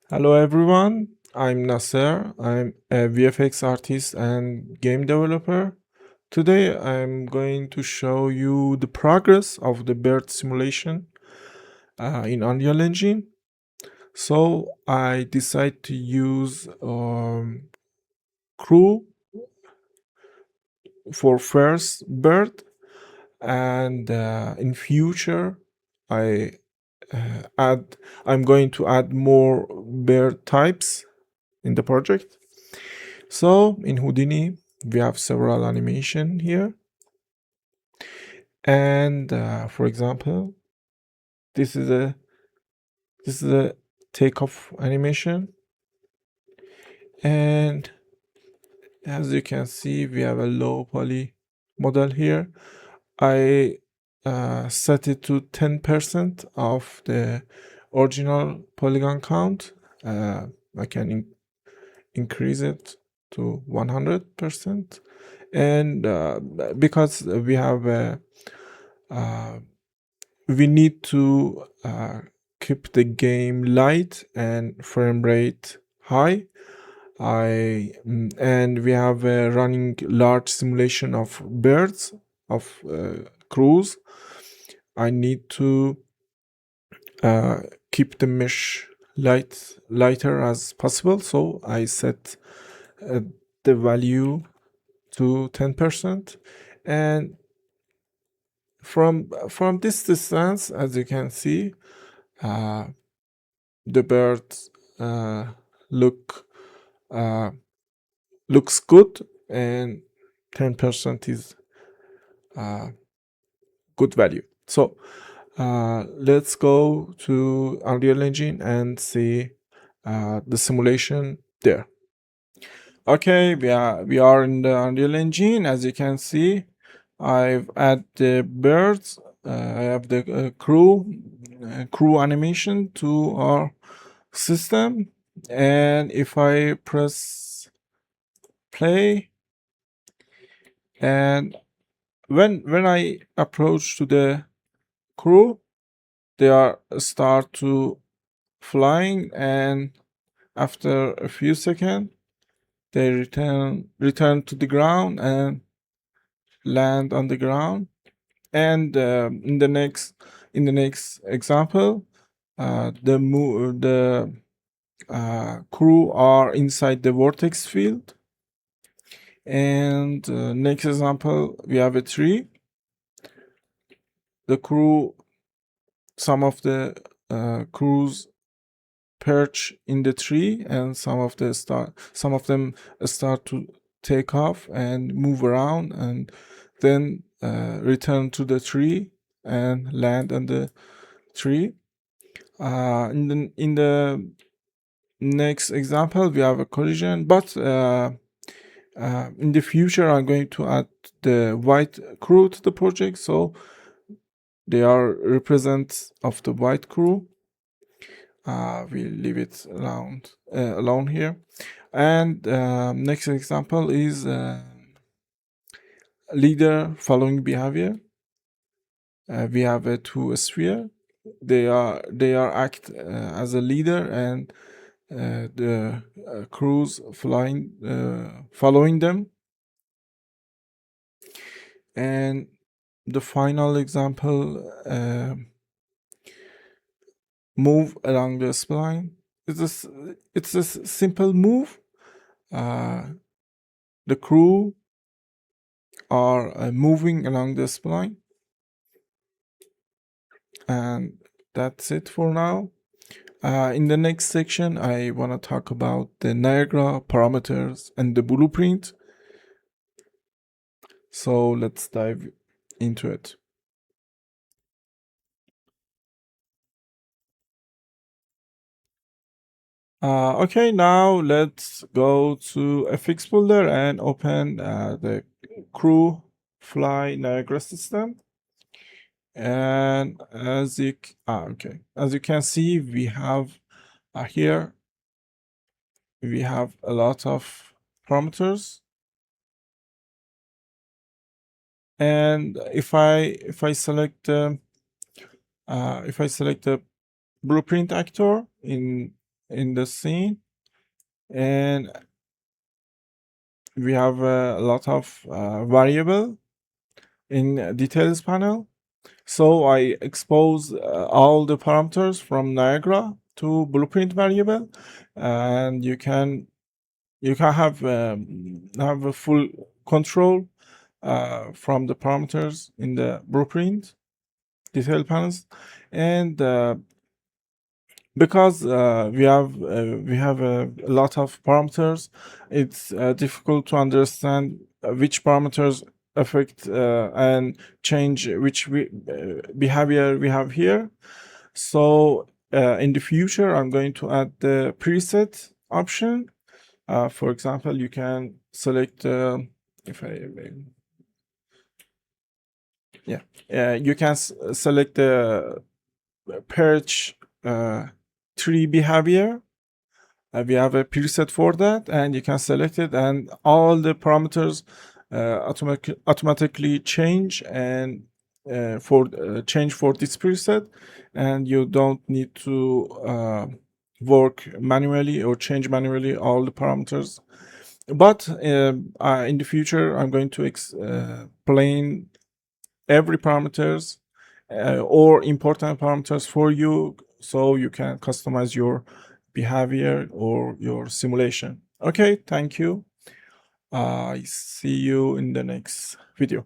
Hello everyone, I'm Naser. I'm a VFX artist and game developer. Today I'm going to show you the progress of the bird simulation in Unreal Engine. So I decided to use crew for first bird, and in future I add I'm going to add more bird types in the project. So in Houdini, we have several animation here. And for example, this is a takeoff animation. And as you can see, we have a low poly model here. I set it to 10% of the original polygon count. I can increase it to 100%. And because we need to keep the game light and frame rate high. And we have a running large simulation of birds, of crews. I need to keep the mesh lighter as possible, so I set uh, the value to 10%. And from this distance, as you can see, the birds uh, look looks good, and 10% is good value. So let's go to Unreal Engine and see the simulation there. Okay, we are in the Unreal Engine. As you can see, I've added the birds. I have the crew animation to our system, and if I press play, and when I approach to the crew, they are start to flying, and after a few seconds they return to the ground and land on the ground. And in the next example, the crew are inside the vortex field. And next example, we have a tree. The crew, some of the crews perch in the tree, and some of them start to take off and move around, and then return to the tree and land on the tree. In the next example, we have a collision, but in the future I'm going to add the white crew to the project, so they are represent of the white crew. We'll leave it alone here. And next example is leader following behavior. We have a two sphere. They are act as a leader, and the crews following them. And the final example, move along the spline. It's a simple move. The crew are moving along the spline, and that's it for now. In the next section, I want to talk about the Niagara parameters and the blueprint. So let's dive into it. Okay, now let's go to FX Builder and open the crew fly Niagara system. And as you can see, we have here we have a lot of parameters. And if I select the blueprint actor in in the scene, and we have a lot of variable in details panel. So I expose all the parameters from Niagara to blueprint variable, and you can have a full control from the parameters in the blueprint detail panels. And because we have a lot of parameters, it's difficult to understand which parameters affect and change which behavior we have here. So in the future, I'm going to add the preset option. For example, you can select if I you can select the perch tree behavior. We have a preset for that, and you can select it, and all the parameters automatically change and change for this preset, and you don't need to work manually or change manually all the parameters. But in the future, I'm going to explain every parameters or important parameters for you, so you can customize your behavior or your simulation. Okay, thank you. I see you in the next video.